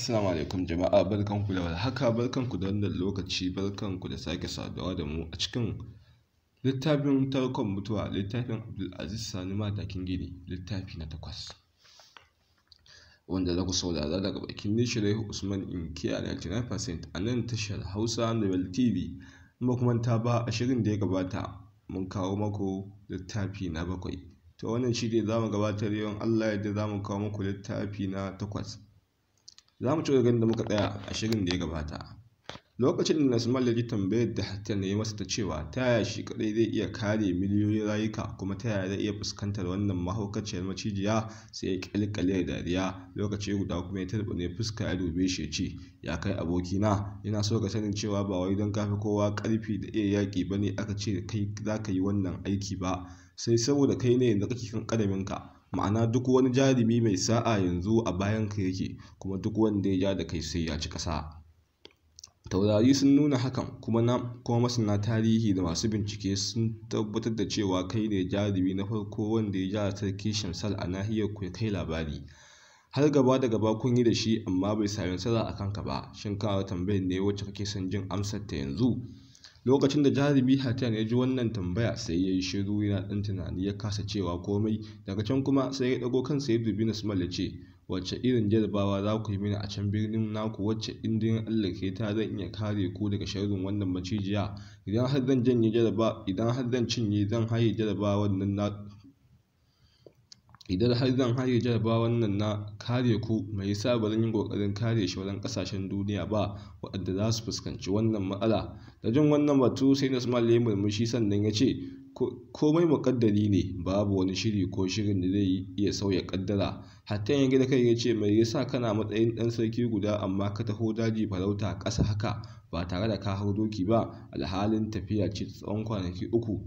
Assalamu alaikum jama'a, barkanku da warhaka, barkanku da wannan lokaci, barkanku da sake saduwa da mu a cikin littafin tarkon mutuwa, littafin Abdulaziz Sani Madakin Gini, littafi na 8 wanda za ku saurara daga bakin ni Shiraihu Usman Inkiya 99% a nan tashar Hausa Nobel TV. Kuma kuma ta ba a shirin da ya gabata mun kawo maku littafi na 7, to wannan shi ne za mu gabatar yawan Allah yadda za mu kawo muku littafi na 8. Za mu ci gaba da muka tsaya a shirin da ya gabata. Lokacin da Nasmal ya ji tambayar da Hattan ya yi masa ta cewa ta yaya shi kadai zai iya kare miliyoyin rayuka, kuma ta yaya zai iya fuskantar wannan mahaukaciyar macijiya, sai ya kyalkyale da dariya. Lokaci guda kuma ya turbine fuska ya dube shi ya ce, ya kai abokina, ina so ka sanin cewa ba wai don kafi kowa karfi da iya yaƙi ba ne aka ce kai za ka yi wannan aiki ba, sai saboda kai ne yanzu kake kan ƙadaminka. Ma'ana duk wani jarumi mai sa'a yanzu a bayanka yake, kuma duk wanda ya ja da kai sai ya ci ƙasa. Taurari sun nuna hakan, kuma masana tarihi da masu bincike sun tabbatar da cewa kai ne jarumi na farko wanda ya ja sarki Shamsal a nahiyar ku ya kai labari. Har gaba da gaba kun yi da shi amma bai sami nasara a kanka ba. Shin kawo tambayar ne wacce kake son jin amsar ta yanzu? Lokacin da jarumi Hattan ya ji wannan tambaya sai ya yi shiru yana ɗan tunani, ya kasa cewa komai. Daga can kuma sai ya ɗago kansa ya dubi Nasmal ya ce, wacce irin jarabawa za ku yi mini a can birnin naku, wacce in dai Allah ke ta zan iya kare ku daga sharrin wannan macijiya? Idan har zan cinye zan haye jarabawan nan na kare ku, mai yasa ba zan yi kokarin kare shauran kasashen duniya ba waɗanda za su fuskanci wannan matsala? Da jin wannan batu sai Nasmal ya murmushi, sannan ya ce, komai muƙaddari ne, babu wani shiri ko shirin da zai iya sauya ƙaddara. Hattan ya gida kai ya ce, mai yasa kana matsayin ɗan sarki guda amma ka taho daji farauta a ƙasa haka ba tare da ka hau doki ba, alhalin tafiya ce tsawon kwanaki 3?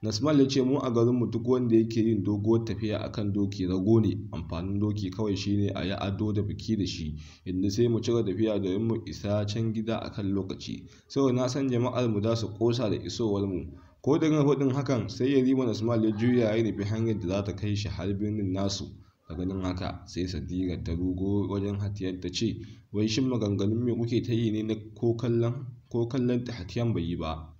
Nasmal ya ce, mu a garinmu duk wanda yake yin doguwar tafiya akan doki rago ne. Amfanin doki kawai shine a yi ado da biki da shi, inda sai mu cire tafiya domin mu isa can gida akan lokaci, saboda na san jama'ar mu za su kosa da isowar mu. Ko da hudin hakan sai Yarima Nasmal ya juya ya nufi hanyar da za ta kai shi har birnin nasu. Da ganin haka sai Sadira ta rugo wajen Hattan ta ce, wai shin maganganun me kuke ta yi ne na ko kallon ta Hattan bai yi ba?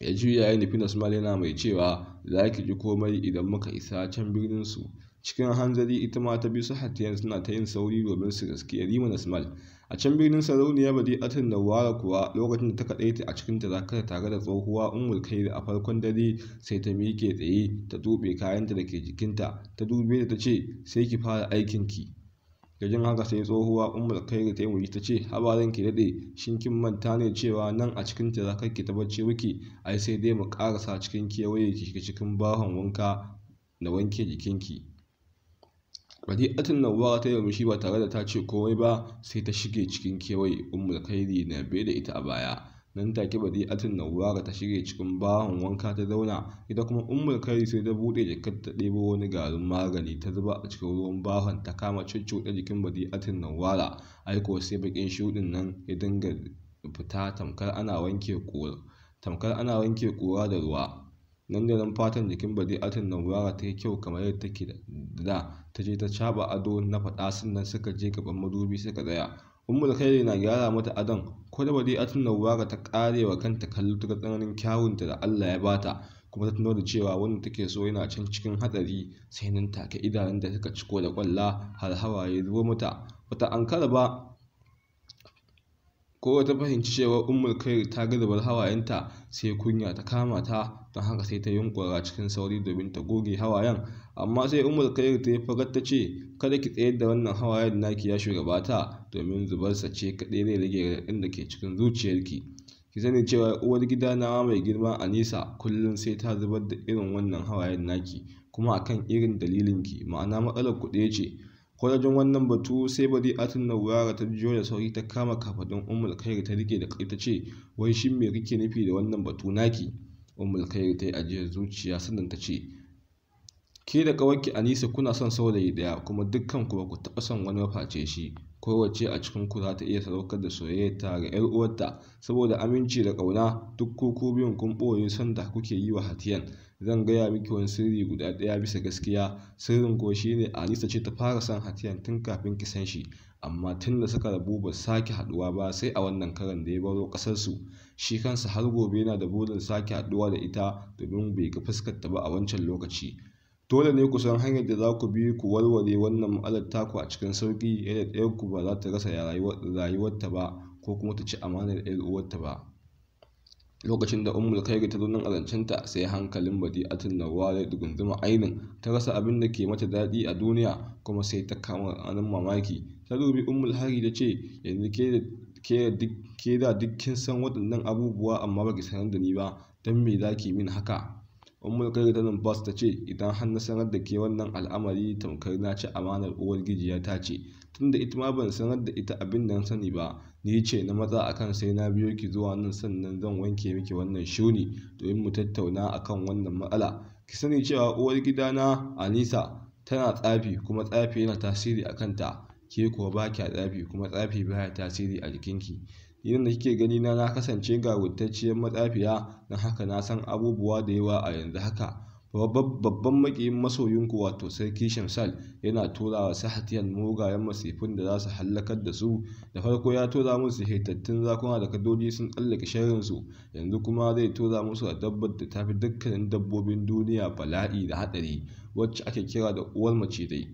Ya juya ya nufi Nasmal yana mai cewa, za ki ji komai idan muka isa can birnin su. Cikin hanzari ita ma ta bi su Hattan suna ta yin sauri domin su gaske Yarima Nasmal. A can birnin sarauniya Badi'atun Nawwara kuwa, lokacin da ta kaɗaita a cikin tazakar tare da tsohuwa Ummul Khairi a farkon dare, sai ta miƙe tsaye ta tuɓe kayanta da ke jikinta, ta dube ta ce, sai ki fara aikinki. Da jin haka sai tsohuwa Ummul Khairi ta yi murmushi ta ce, haba ranki daɗe, shin kin manta ne cewa nan a cikin tazakar ki ta bacci muke? Ai sai dai mu ƙarasa cikin kewaye ki shiga cikin bahon wanka na wanke jikinki. Badi'atun Nawwara ta yi murmushi ba tare da ta ce komai ba, sai ta shige cikin kewaye, Ummul Khairi na biye da ita a baya. Nan take Badi'atun Nawwara ta shige cikin bahon wanka ta zauna, ita kuma Ummul Khairi sai ta buɗe jakar ta ɗebo wani garin magani ta zuba a cikin ruwan bahon, ta kama cuccuɗa jikin Badi'atun Nawwara. Aiko sai bakin shuɗin nan ya dinga fita tamkar ana wanke ƙura da ruwa. Nan da nan fatan jikin Badi'atun Nawwara ta yi kyau kamar yadda take da. Ta je ta caɓa ado na faɗa, sannan suka je gaban madubi suka tsaya. Ummul Khairi na gyara mata adon, ko da Badi'atun Nawwara ta ƙare wa kanta kallo ta tsananin kyawunta da Allah ya bata, kuma ta tuno da cewa wanda take so yana can cikin hatsari, sai nan take idanun da suka ciko da ƙwalla har hawaye zubo mata. Bata ankara ba ko ta fahimci cewa Ummul Khairi ta ga zubar hawayenta, sai kunya ta kama ta, don haka sai ta yunkura cikin sauri domin ta goge hawayen. Amma sai Ummul Khairi ta yi fagar ta ce, kada ki tsayar da wannan hawayen naki ya shugabata, domin zubarsa ce kaɗai zai rage raɗaɗin da ke cikin zuciyarki. Ki sani cewa uwar gida na mai girma Anisa kullum sai ta zubar da irin wannan hawayen naki, kuma akan irin dalilinki, ma'ana matsalar ku ɗaya ce. Kwalajin wannan batu sai Badi'atun Nawwara ta jiyo da sauri ta kama kafadun Ummul Khairi ta rike da kai ta ce, wai shin me kike nufi da wannan batu naki? Ummul Khairi ta yi ajiyar zuciya, sannan ta ce, ke da ƙawarki Anisa kuna son saurayi ɗaya, kuma dukkan ku ba ku taɓa son wani maface shi. Kowace a cikin ku za ta iya sadaukar da soyayyarta ga 'yar uwarta saboda aminci da ƙauna. Duk ku biyun kun ɓoye son da kuke yi wa Hattan. Zan gaya miki wani sirri guda ɗaya bisa gaskiya. Sirrin kuwa shine Anisa ce ta fara son Hattan tun kafin ki san shi. amma tun da suka rabu ba sake haduwa ba sai a wannan karan da ya baro ƙasarsu. Shi kansa har gobe yana da burin sake haduwa da ita domin bai ga fuskarta ba a wancan lokaci. Dole ne ku san hanyar da za ku bi ku warware wannan matsalar taku a cikin sauƙi, yadda ɗayarku ba za ta rasa rayuwarta ba ko kuma ta ci amanar 'yar uwarta ba. Lokacin da Ummul Khairi ta zo nan a zancenta, sai hankalin Badi'atun Nawwara ya dugunzuma ainun. Ta rasa abin da ke mata daɗi a duniya, kuma sai ta kama ranar mamaki. Ta dubi Ummul Khairi ta ce, yanzu ke da duk kin san waɗannan abubuwa amma baki sanar da ni ba, don me za ki min haka? Ummul Khairi ta numfasa ta ce, idan har na sanar da ke wannan al'amari tamkar na ci amanar uwar gijiyata ce, tunda ita ma ban sanar da ita abin da na sani ba. Ni ce na matsa akan sai na biyo ki zuwa nan, sannan zan wanke miki wannan shuni domin mu tattauna akan wannan matsala. Ki sani cewa uwar gidana Anisa tana tsafi, kuma tsafi yana tasiri a kanta, ke kuwa ba kya tsafi, kuma tsafi baya tasiri a jikinki. Idan da kike gani na kasance gawurtacciyar matsafiya, don haka na san abubuwa da yawa a yanzu haka. Babban makiyin masoyinku wato Sarki Shamsal yana tura wa Sahatiyan mugayen masifin da za su hallakar da su. Da farko ya tura musu hitattun zakuna da kadoji sun tsallake sharrinsu, yanzu kuma zai tura musu a dabbar da tafi dukkanin dabbobin duniya bala'i da haɗari, wacce ake kira da uwar macizai.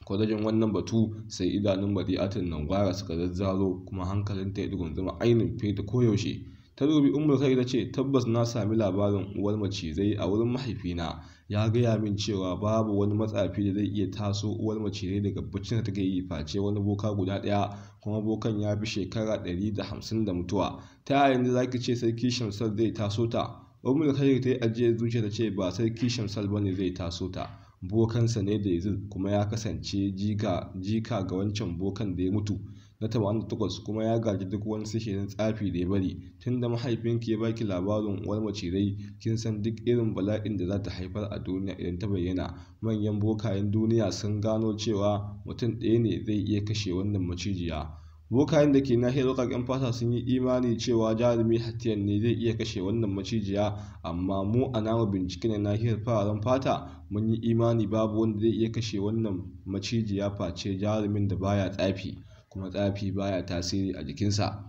Kwadajin wannan batu sai idanun Badi'atun Nawwara suka zazzaro, kuma hankalinta ya dugunzuma ainihin fiye da koyaushe. Ta dubi Ummul Khairi ta ce, tabbas na sami labarin uwar macizai a wurin mahaifina. Ya gaya min cewa babu wani matsafi da zai iya taso uwar macizai daga baccin da take yi face wani boka guda ɗaya, kuma bokan ya fi shekara 150 da mutuwa. Ta yaya yanzu zaki ce Sarki Shamsal zai taso ta? Ummul Khairi ta yi ajiyar zuciya ta ce, ba Sarki Shamsal bane zai taso ta, bokansa ne da Yazid, kuma ya kasance jika ga wancan bokan da ya mutu na 88, kuma ya gaji duk wani sihirin tsafi da ya bari. Tunda mahaifinki ya baki labarin uwar macizai, kin san duk irin bala'in da za ta haifar a duniya idan ta bayyana. Manyan bokayen duniya sun gano cewa mutum ɗaya ne zai iya kashe wannan macijiya. Bokayen da ke nahiyar baƙaƙen fata sun yi imani cewa jarumi Hatiyan ne zai iya kashe wannan macijiya, amma mu a namu bincike na nahiyar fararen fata mun yi imani babu wanda zai iya kashe wannan macijiya face jarumin da baya tsafi, kuma tsafi baya tasiri a jikinsa.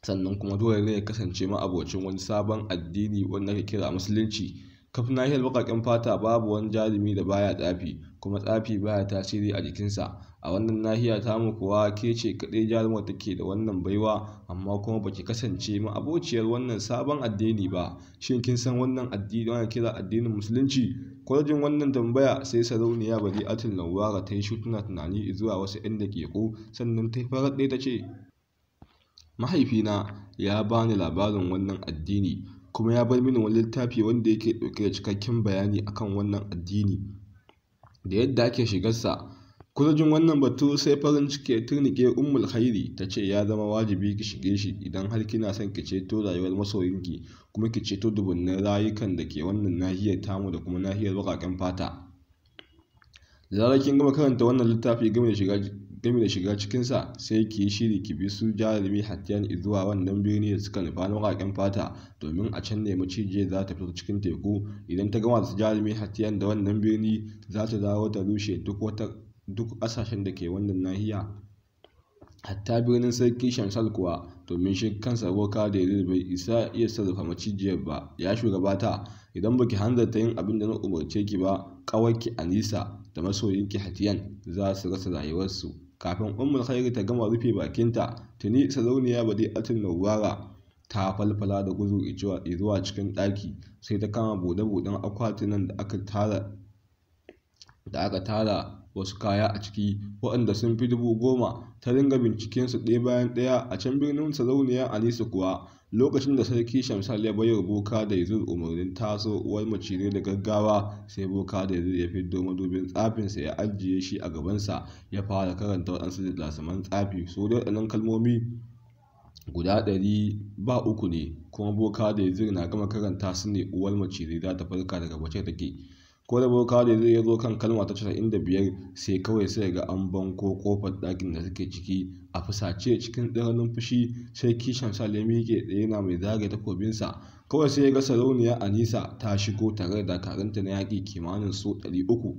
Sannan kuma dole ne ya kasance ma'abocin wani sabon addini wanda ake kira musulunci. Kafin nahiyar baƙaƙen fata babu wani jarumi da baya tsafi, kuma tsafi baya tasiri a jikinsa. A wannan nahiya tamu kuwa ke ce kaɗai jarumar take da wannan baiwa, amma kuma baki kasance ma'abociyar wannan sabon addini ba. Shin kin san wannan addini wanda kira addinin musulunci? Kwalejin wannan tambaya sai Sarauniya Badi'atun Nawwara ta yi tana tunani zuwa wasu 'yan daƙiƙu, sannan ta yi farar ɗaya ta ce, mahaifina ya bani labarin wannan addini, kuma ya bar mini wani littafi wanda yake ɗauke da cikakken bayani akan wannan addini da yadda ake shigarsa. Kurjin wannan batu sai farin ciki ya turnike Ummul Khairi ta ce, ya zama wajibi ki shige shi idan har kina son ki ceto rayuwar masoyinki, kuma ki ceto dubunnan rayukan da ke wannan nahiyar tamu da kuma nahiyar baƙaƙen fata. Da zarar kin gama karanta wannan littafi game da shiga cikinsa, sai ki yi shiri ki bi su jarumi Hatiyan zuwa wannan birni da suka nufa na baƙaƙen fata, domin a can ne macijiyar za ta fito cikin teku. Idan ta gama da su jarumi Hatiyan da wannan birni, za ta dawo ta rushe duk ƙasashen da ke wannan nahiya, hatta birnin Sarki Shamsal kuwa, domin shi kansa boka da Yazid bai isa iya sarrafa macijiyar ba. Ya shugabata, idan baki hanzarta yin abin da na umarce ki ba, ƙawarki Anisa da masoyinki Hatiyan za su rasa rayuwarsu. Kafin Ummul Khairi ta gama rufe bakinta, tuni Sarauniya Badi'atun Nawwara ta falfala da gudu zuwa cikin ɗaki, sai ta kama buɗe-buɗen akwatunan da aka tara wasu kaya a ciki waɗanda sun fi 10,000. Ta dinga bincikensu ɗaya bayan ɗaya. A can birnin Sarauniya Anisa kuwa, lokacin da Sarki Shamsal ya bayar boka da Yazid umarnin taso uwar macizai da gaggawa, sai boka da Yazid ya fiddo madubin tsafinsa ya ajiye shi a gabansa, ya fara karanta waɗansu lasaman tsafi. So da waɗannan kalmomi guda 103 ne, kuma boka da Yazid na gama karanta su ne uwar macizai za ta farka daga bacci take. Ko da boka da Yazid ya zo kan kalma ta 95, sai kawai sai ga an banko kofar ɗakin da suke ciki. A fusace cikin tsananin fushi, Sarki Shamsal ya miƙe tsaye yana mai zage takobinsa. Kawai sai ya ga Sarauniya Anisa ta shigo tare da dakarunta na yaƙi kimanin su 300.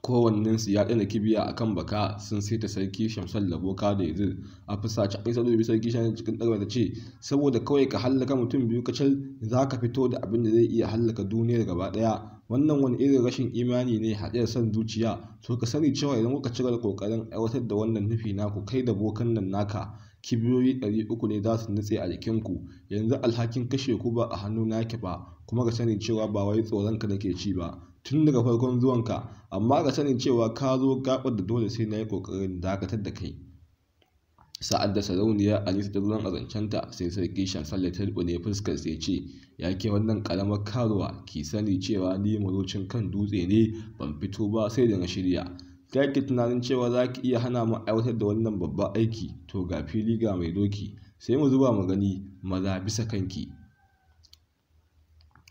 kowannensu ya ɗana kibiya a kan baka sun saita sarki Shamsal da Boka da Yazid. A fusace Aisha dubi sarki Shamsal cikin ɗarwa ta ce, saboda kawai ka hallaka mutum biyu kacal za ka fito da abin da zai iya hallaka duniyar gaba ɗaya? Wannan wani irin rashin imani ne haɗe da son zuciya? To ka sani cewa idan kuka cigaba da ƙoƙarin aiwatar da wannan nufi naku, kai da bokan nan naka, kibiyoyi 300 ne za su nutse a jikinku. Yanzu alhakin kashe ku ba a hannu nake ba, kuma ka sani cewa ba wai tsoronka nake ci ba tun daga farkon zuwanka, amma ka sani cewa ka zo gaɓar da dole sai na yi ƙoƙarin dakatar da kai. Sa'ad da sarauniya Anisa ta zo a zancenta, sai sarki Shamsal ya turbine fuskar sai ce, ya ke wannan ƙaramar karuwa, ki sani cewa ni marucin kan dutse ne, ban fito ba sai da na shirya. Ta ki tunanin cewa za ki iya hana mu aiwatar da wannan babban aiki? To ga fili ga mai doki, sai mu zuba mu gani. Maza bisa kanki,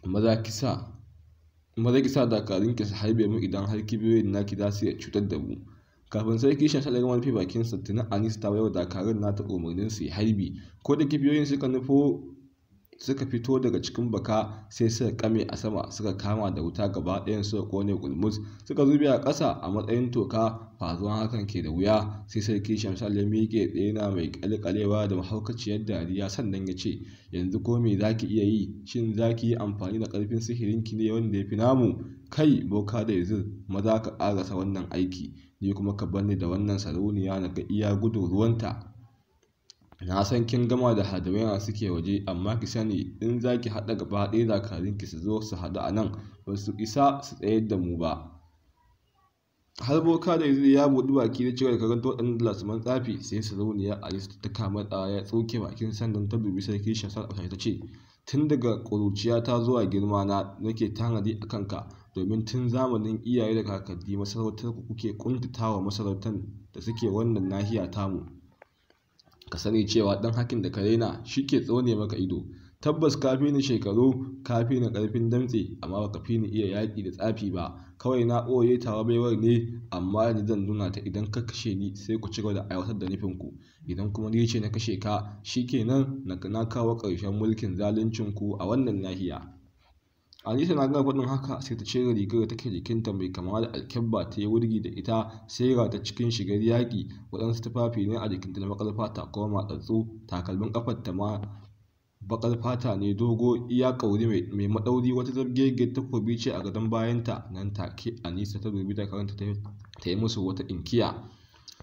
maza kisa dakarunki su harbe mu idan har kibiyoyin naki za su iya cutar da mu. Kafin sarki Shamsal ya gama rufe bakinsa, tuni Anisa ta baiwa dakarun nata umarnin su yi harbi. Ko da kibiyoyin suka fito daga cikin baka, sai suka kame a sama, suka kama da wuta gaba ɗayan suka kone kulmus, suka zube a ƙasa a matsayin toka. Faruwan hakan ke da wuya, sai sarki Shamsal ya miƙe tsaye na mai ƙalƙalewa da mahaukaciyar dariya, sannan ya ce, yanzu ko me za ki iya yi? Shin za ki yi amfani da ƙarfin sihirinki ne wanda ya fi namu? Kai Boka da Yazid, maza ka ƙarasa wannan aiki, ni kuma ka bar ni da wannan sarauniya na ga iya gudu ruwanta. Na san kin gama da hadawaya suke waje, amma ki sani in za ki haɗa gaba ɗaya dakarunki su zo su haɗu a nan, ba su isa su tsayar da mu ba. Har Boka da Yazid ya buɗi baki da cigaba da karanto waɗannan dalasiman tsafi, sai sarauniya Anisa ta kama ɗaya ya tsoke bakin, sannan ta dubi sarki Shamsal a ta ce, tun daga ƙuruciyata zuwa girma na nake tanadi a kanka, domin tun zamanin iyaye da kakanni masarautar ku kuke ƙuntatawa masarautar da suke wannan nahiya tamu. Ka sani cewa ɗan hakin da ka raina shi ke tsone maka ido. Tabbas ka fi ni shekaru, ka fi ni ƙarfin damtse, amma baka fi ni iya yaƙi da tsafi ba. Kawai na ɓoye tawa baiwar ne, amma ni zan nuna ta idan ka kashe ni, sai ku ci gaba da aiwatar da nufinku. Idan kuma ni ce na kashe ka, shikenan na kawo ƙarshen mulkin zaluncinku a wannan nahiya. Anisa na gama faɗin haka, sai ta cire rigar da take jikinta mai kama da alkyabba, ta yi wurgi da ita, sai ga ta cikin shigar yaƙi. Waɗansu tufafi ne a jikinta na baƙar fata kuma matsatsu, takalmin ƙafarta ma baƙar fata ne dogo iya ƙauri mai maɗauri. Wata zabgegiyar takobi ce a gadon bayanta. Nan take Anisa ta dubi dakarunta ta yi musu wata inkiya.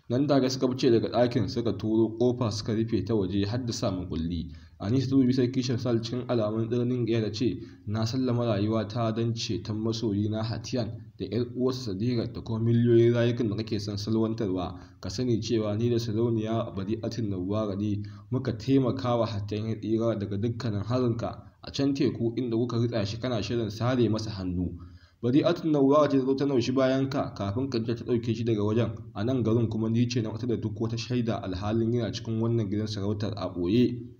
Nan da suka fice daga ɗakin, suka turo ƙofa suka rufe ta waje har da sa makulli. Anisa ta dubi sarki Shamsal cikin alamun tsananin ƙiyayya da ce, na sallama rayuwata don ceton masoyina Hatiyan da 'yar uwarsa Sadira da kuma miliyoyin rayukan da kake son salwantarwa. Ka sani cewa ni da sarauniya Bari'atun Nawwara ne muka taimaka wa Hatiyan ya tsira daga dukkanin harinka a can teku, inda kuka ritsa shi kana shirin sare masa hannu. Bari'atun Nawwara ce ta zo ta naushi bayanka kafin ka ta ɗauke shi daga wajen. A nan garin kuma ni ce na wata da duk wata shaida, alhalin yana cikin wannan gidan sarautar a ɓoye.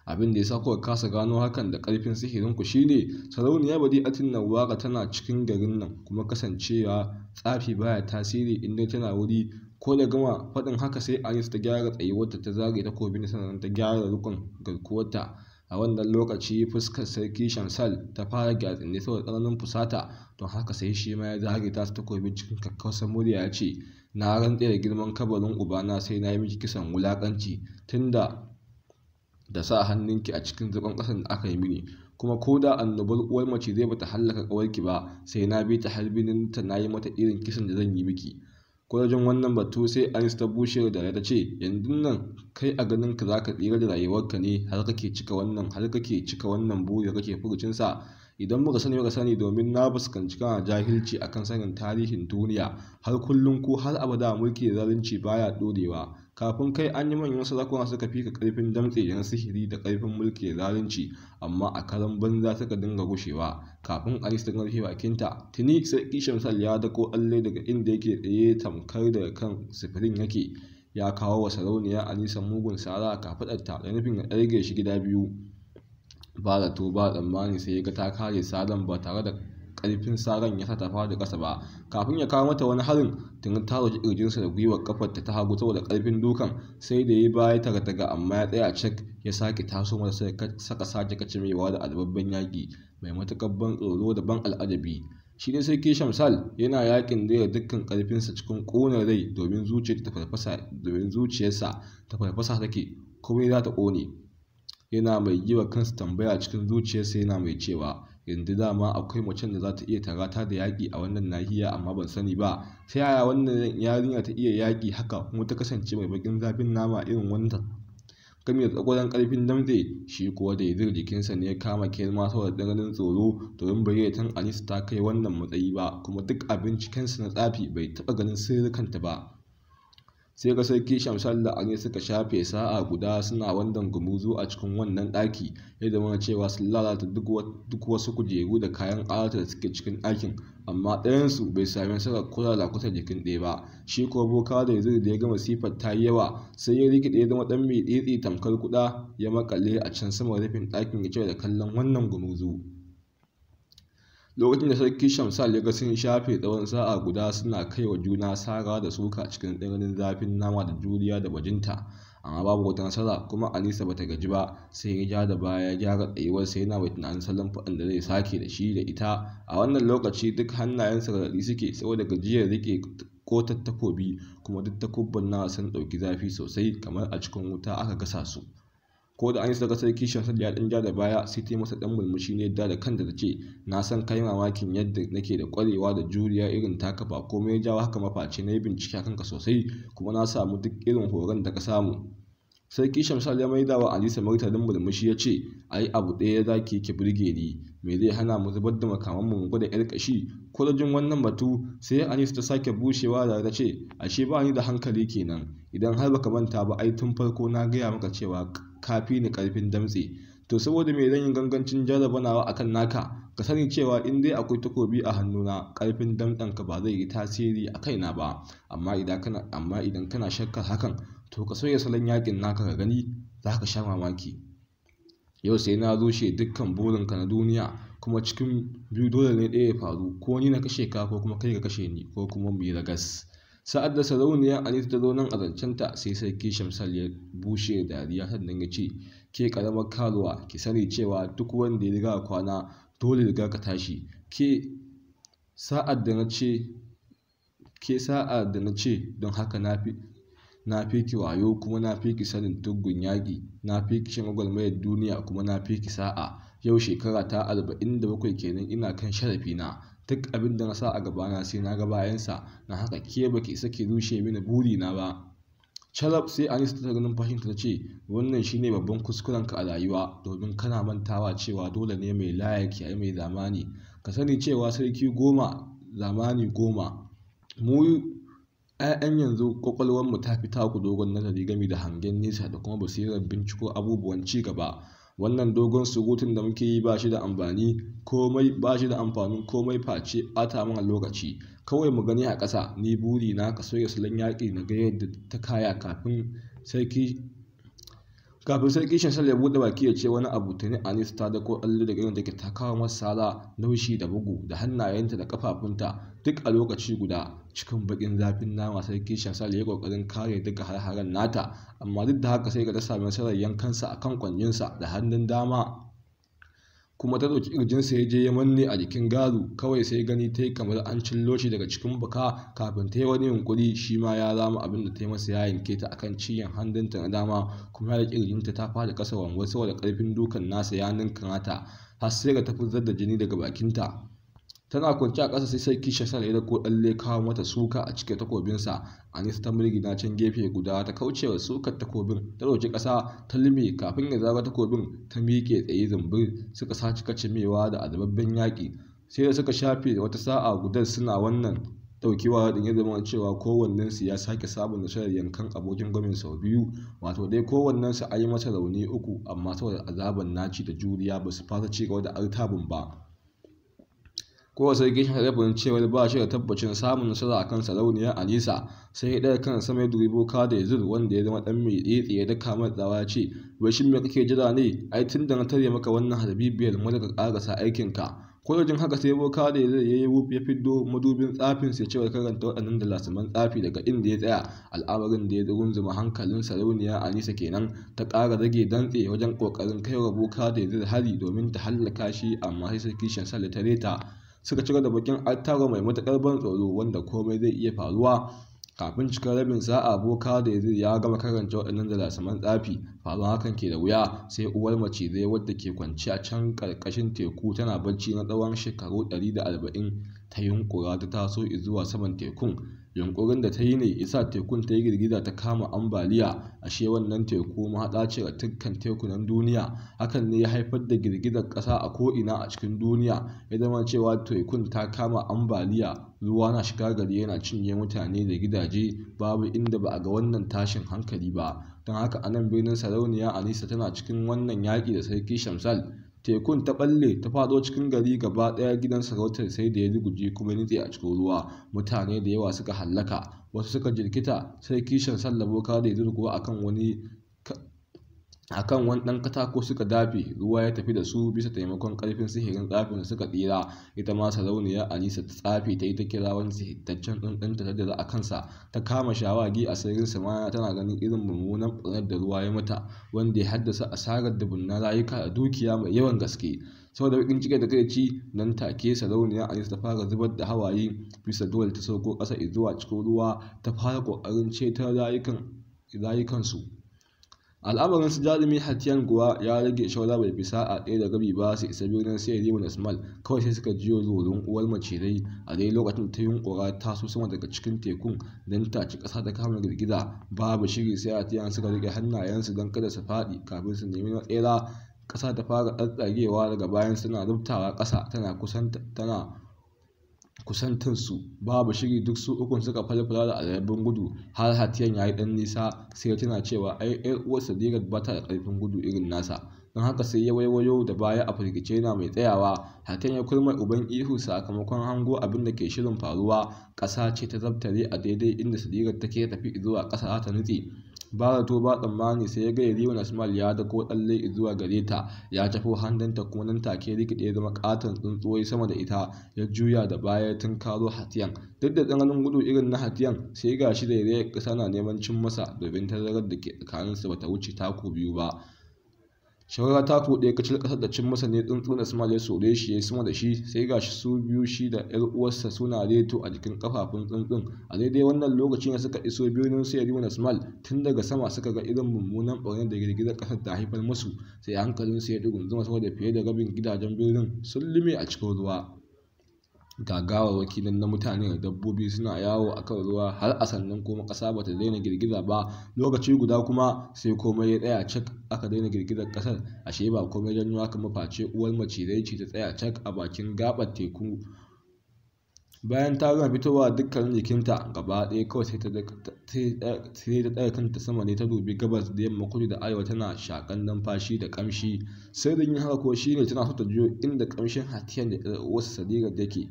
Abin da ya sa kuka kasa gano hakan da ƙarfin sihirinku shine sarauniya Bari'atun Nawwara tana cikin garin nan, kuma kasancewa tsafi baya tasiri inda tana wuri. Ko da gama faɗin haka, sai Anisa ta gyara tsayuwarta, ta zare takobin, sannan ta gyara rukun garkuwarta. A wannan lokaci fuskar sarki Shamsal ta fara gyatsinne saboda tsananin fusata, don haka sai shi ma ya zare ta takobin cikin kakkausar murya ya ce, na rantse da girman kabarin ubana sai na yi miki kisan wulaƙanci, tunda da sa hannunki a cikin zagon ƙasar da aka yi mini, kuma ko da annobar uwar mace zai bata hallaka ƙawarki ba, sai na bi ta har bininta na yi mata irin kisan da zan yi miki. Kwalajin wannan batu sai Anisa ta bushe da ta ce, yanzu nan kai a ganin ka za ka tsira da rayuwarka ne har kake cika wannan buri da kake furucinsa? Idan muka sani domin na fuskanci kana jahilci akan sanin tarihin duniya. Har kullum ko har abada mulki da zalunci baya dorewa. Kafin kai an yi manyan sarakuna suka fi ka ƙarfin damtse da na sihiri da ƙarfin mulki da zalunci, amma a karan banza suka dinga gushewa. Kafin Anisa ta rufe bakinta, tuni sarki Shamsal ya dako tsalle daga inda yake tsaye tamkar daga kan sifirin yake, ya kawo wa sarauniya Anisa mugun sara a kafaɗarta da nufin ya ɗarge shi gida biyu. Ba zato ba tsammani sai ya ga ta kare saran ba tare da ƙarfin saran ya sa ta faɗi ƙasa ba. Kafin ya kawo mata wani harin, tuni ta roƙi ƙirjinsa da gwiwar ƙafarta ta hagu saboda ƙarfin dukan, sai da ya baya daga amma ya tsaya cak, ya sake taso mata saka sake kacimewa da albabban yaƙi mai matuƙar ban tsoro da ban al'ajabi. Shi dai sarki Shamsal yana yakin da dukkan karfinsa cikin ƙonar rai domin zuciyarsa ta farfasa take kuma za ta ƙone. Yana mai yi wa kansa tambaya cikin zuciyarsa, yana mai cewa yanzu dama akwai macen da za ta iya tarata da yaƙi a wannan nahiya, amma ban sani ba ta yaya wannan yarinya ta iya yaƙi haka kuma ta kasance mai baƙin zafin nama irin wannan, gami da tsakwaron ƙarfin damtse. Shi kuwa da Yazid jikinsa ne ya kama kirma saboda tsananin tsoro, domin bai tan Anisa ta kai wannan matsayi ba, kuma duk a bincikensa na tsafi bai taɓa ganin sirrikanta ba. Sai ga sarki Shamsal da Anisa suka shafe sa'a guda suna wannan gumuzu a cikin wannan ɗaki, ya zama cewa sun lalata duk wasu kujeru da kayan alata da suke cikin ɗakin, amma ɗayansu bai sami nasarar kula da kusa jikin ɗaya ba. Shi ko boka da Yazid da ya ga masifar ta yi yawa, sai ya rikide ya zama ɗan mai tsitsi tamkar kuɗa, ya makale a can saman rufin ɗakin ya ce da kallon wannan gumuzu. Lokacin da sarki Shamsal ya ga sun shafe tsawon sa'a guda suna kai wa juna sara da suka cikin tsananin zafin nama da juriya da bajinta, amma babu wata nasara, kuma Anisa bata gaji ba, sai ya ja da baya ya gyara tsayuwarsa yana mai tunanin salon faɗin da zai sake da shi da ita. A wannan lokaci duk hannayensa raɗaɗi suke saboda gajiyar rike kotar takobi, kuma duk takubban nawa sun ɗauki zafi sosai kamar a cikin wuta aka gasa su. Ko da Anisa daga sarki Shamsal ya ɗan ja da baya, sai ta yi masa ɗan murmushi ne yadda da kanta ta ce, na san kai mamakin yadda nake da ƙwarewa da juriya irin taka, ba komai ya jawo haka mafaci na yi bincike a kanka sosai, kuma na samu duk irin horon da ka samu. Sarki Shamsal ya maida wa Anisa martanin murmushi ya ce, ai abu ɗaya za ki burge ni, me zai hana mu zubar da makaman mu gwada yar kashi? Ko da jin wannan batu sai Anisa ta sake bushewa da ta ce, ashe ba ni da hankali kenan, idan har baka manta ba ai tun farko na gaya maka cewa kafi ni karfin damtse, to saboda me zan yi gangancin jarraba nawa akan naka? Ka sani cewa in dai akwai takobi a hannuna, karfin damtsenka ba zai yi tasiri a kaina ba, amma idan kana shakkar hakan, to ka sauya salon yakin naka ka gani, za ka sha mamaki. Yau sai na rushe dukkan burinka na duniya, kuma cikin biyu dole ne ɗaya ya faru, ko ni na kashe ka ko kuma kai ka kashe ni, ko kuma mu yi ragas. Sa'ad da sarauniyar Anisa ta zo nan a zancenta, sai sarki Shamsal ya bushe dariya, sannan ya ce, ke karamar karuwa, ki sani cewa duk wanda ya riga kwana dole riga ka tashi. Ke sa'ad da na ce don haka na fi ki wayo, kuma na fi ki sanin tuggun yaƙi, na fi ki shan gwagwarmayar duniya, kuma na fi ki sa'a. Yau shekara ta 47 kenan ina kan sharafina, duk abin da na sa a gabana sai na ga bayansa, na haka ke baki isa ki rushe mini burina ba. Sharaf sai Anisa ta ganin fashinta ta ce, wannan shine babban kuskurenka a rayuwa, domin kana mantawa cewa dole ne mai layaki yayi mai zamani. Ka sani cewa sarki 10 zamani 10. Mu 'ya'yan yanzu kwakwalwarmu ta fi taku dogon nazari game da hangen nesa da kuma basirar binciko abubuwan ci gaba. Wannan dogon surutun da muke yi ba shi da amfanin komai face ɓata mana lokaci. Kawai mu gani a ƙasa. Ni buri na ka sauya salon yaƙi na ga yadda ta kaya kafin sarki Shamsal ya buɗe baki ya ce wani abu, tuni Anisa ta dako tsalle daga inda take ta kawo masa sara, naushi da bugu da hannayenta da kafafunta duk a lokaci guda. Cikin bakin zafin nama sarki Shamsal ya yi kokarin kare duka har-haren nata, amma duk da haka sai ga ta sami nasarar yankansa a kan kwanjinsa da hannun dama, kuma ta ɗauki ƙirjinsa ya je ya manne a jikin garu. Kawai sai gani ta yi kamar an cillo shi daga cikin baka, kafin ta yi wani yunkuri shi ma ya rama abin da ta yi masa, ya yanke ta akan ciyan hannunta na dama, kuma ya da ƙirjinta ta fada ƙasa wanwar saboda ƙarfin dukan nasa ya ninka nata, har sai ga ta fitar da jini daga bakinta. Tana kwance a ƙasa sai sarki Shamsal ya dauko tsalle kawo mata suka a cikin takobinsa. Anisa ta mirgina can gefe guda ta kaucewa sukar takobin, ta ɗauki ƙasa ta lime, kafin ya zaga takobin ta miƙe tsaye zumbur. Suka saci kacimewa da azababben yaƙi, sai da suka shafe wata sa'a guda suna wannan ɗaukewa din, ya zama cewa kowannensu ya sake samun nasarar yankan abokin gwamnati sau 2, wato dai kowannensu an yi masa rauni 3, amma saboda azaban naci da juriya ba su fasa ci gaba da artabun ba. Kowa sarki Shamsal ya fahimci cewa ba shi da tabbacin samun nasara akan sarauniyar Anisa, sai ya ɗaga kan sama ya dubi boka da Yazid, wanda ya zama ɗan mai tsetse, ya daka mai tsawa ya ce, wai shin me kake jira ne? Ai tun da na tare maka wannan harbibiyar mu daga ƙarasa aikinka. Ko da jin haka sai boka da Yazid ya fiddo madubin tsafin sai cewa karanta waɗannan dalasiman tsafi daga inda ya tsaya. Al'amarin da ya zama hankalin sarauniyar Anisa kenan, ta ƙara rage dantse wajen ƙoƙarin kaiwa boka da Yazid hari domin ta hallaka shi, amma sai sarki Shamsal ya tare ta. suka cika da bakin artago mai matakar ban tsoro wanda komai zai iya faruwa. Kafin cikar rabin sa'a boka da ya gama karanta waɗannan dalasaman tsafi. Faruwar hakan ke da wuya sai uwar macizai wadda ke kwance a can ƙarƙashin teku tana bacci na tsawon shekaru 140 ta yunkura ta taso zuwa saman tekun. Yunkurin da ta yi ne isa tekun ta yi girgiza ta kama ambaliya. Ashe wannan teku mahaɗa ce ga dukkan tekunan duniya. Hakan ne ya haifar da girgizar ƙasa a ko'ina a cikin duniya. Ya zama cewa tekun ta kama ambaliya, ruwa na shiga gari yana cinye mutane da gidaje, babu inda ba a ga wannan tashin hankali ba. Don haka a nan birnin Sarauniya Anisa tana cikin wannan yaƙi da sarki Shamsal. Tekun ta ɓalle ta faɗo cikin gari gaba ɗaya, gidan sarautar sai da ya ruguje kuma ya nutse a cikin ruwa. Mutane da yawa suka hallaka, wasu suka jirkita. Sarki Shamsal da boka da ya kuwa akan wani ɗan katako suka dafe, ruwa ya tafi da su bisa taimakon ƙarfin sihirin tsafin da suka tsira. Ita ma Sarauniya Anisa ta tsafe ta yi ta kira wani sihirtaccen tsuntsunta ta dira a kansa, ta kama shawagi a sararin samaniya tana ganin irin mummunan ɓarnar da ruwa ya mata, wanda ya haddasa asarar dubunnan rayuka da dukiya mai yawan gaske. Saboda bakin ciki da kai ci nan take Sarauniya Anisa ta fara zubar da hawaye, bisa dole ta sauko ƙasa zuwa cikin ruwa ta fara ƙoƙarin ceton rayukansu. Al'amarin su jarumi Hatiyan kuwa ya rage shaura bai fi sa'a ɗaya da rabi ba su isa birnin Seyri Nasmal. Kawai sai suka jiyo zoron uwar macizai a dai lokacin ta yunkura ta so sama daga cikin tekun don ta ci ƙasa ta kama girgiza. Babu shiri sai Hatiyan suka rike hannayensu don kada su faɗi kafin su nemi matsera. Ƙasa ta fara tsatsagewa daga bayan suna rubtawa ƙasa tana kusantar su. Babu shiri duk su ukun suka falfala da alabin gudu. Har Hatiyan ya yi ɗan nisa sai tana cewa ai ƴar uwar Sadirat ba ta da ƙarfin gudu irin nasa. Don haka sai ya waiwayo da baya a firgice yana mai tsayawa. Hatiyan ya kurma uban ihu sakamakon hango abin da ke shirin faruwa. Ƙasa ce ta zabtare a daidai inda Sadirat take tafi zuwa ƙasa ta nutse. Ba zato ba tsammani sai ya ga Yariman Asmal ya dako tsalle zuwa gare ta, ya tafo hannunta kuma nan take rikide zama katon tsuntsuwai sama da ita, ya juya da baya tun karo Hatiyan. Duk da tsananin gudu irin na Hatiyan sai ga shi da Yariman ƙasa na neman cin masa, domin tazarar da ke tsakaninsu bata wuce taku 2 ba. Shawara taku ɗaya kacil ƙasar da cin masa ne tsuntsun Asmal ya sore shi ya yi sama da shi, sai gashi su biyu shi da ƴar uwarsa suna reto a jikin kafafun tsuntsun. A daidai wannan lokaci ne suka iso birnin Seyri Asmal. Tun daga sama suka ga irin mummunan ɓarnar da girgizar ƙasar ta haifar musu, sai hankalinsu ya ɗigunzuma saboda fiye da rabin gidajen birnin sun lume a cikin ruwa. Ga gawarwaki nan na mutane da dabbobi suna yawo a kan ruwa, har a sannan kuma ƙasa bata daina girgiza ba. Lokaci guda kuma sai komai ya tsaya cak, aka daina girgizar ƙasar. Ashe ba komai janyo haka face uwar macizai ce ta tsaya cak a bakin gaɓar teku. Bayan ta gama fitowa dukkanin jikinta gaba ɗaya kawai sai ta ɗaga kanta sama ne, ta dubi gabas da yamma kudu da arewa tana shakan numfashi da ƙamshi. Sirrin yin haka ko shine tana so ta jiyo inda ƙamshin Hatiyan da ƴar uwarsa Sadirat yake,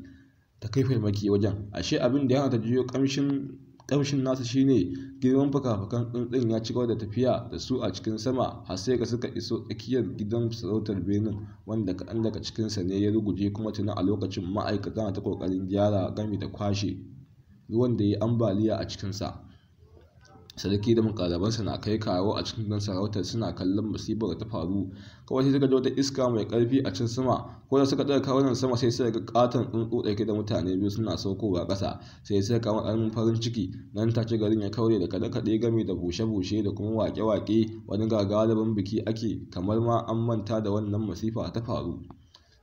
ta kai farmaki wajen. Ashe abin da ya hana ta jiyo ƙamshin nasa shine girman fuka-fukan tsuntsun ya ci gaba da tafiya da su a cikin sama har sai suka iso tsakiyar gidan sarautar birnin, wanda kaɗan daga cikinsa ne ya ruguje. Kuma tuni a lokacin ma'aikata na ta ƙoƙarin gyara gami da kwashe ruwan da ya yi ambaliya a cikinsa. Sarki da mukarrabansa na kai kawo a cikin gidan sarautar suna kallon musibar da ta faru. Kawai sai suka ji wata iska mai ƙarfi a can sama, ko da suka ɗaga kawunan sama sai suka ga ƙaton tsuntsu ɗauke da mutane biyu suna saukowa ƙasa. Sai suka kama ƙaramin farin ciki, nan take garin ya kaure da kaɗe-kaɗe gami da bushe-bushe da kuma waƙe-waƙe. Wani gagarumin biki ake, kamar ma an manta da wannan masifa ta faru.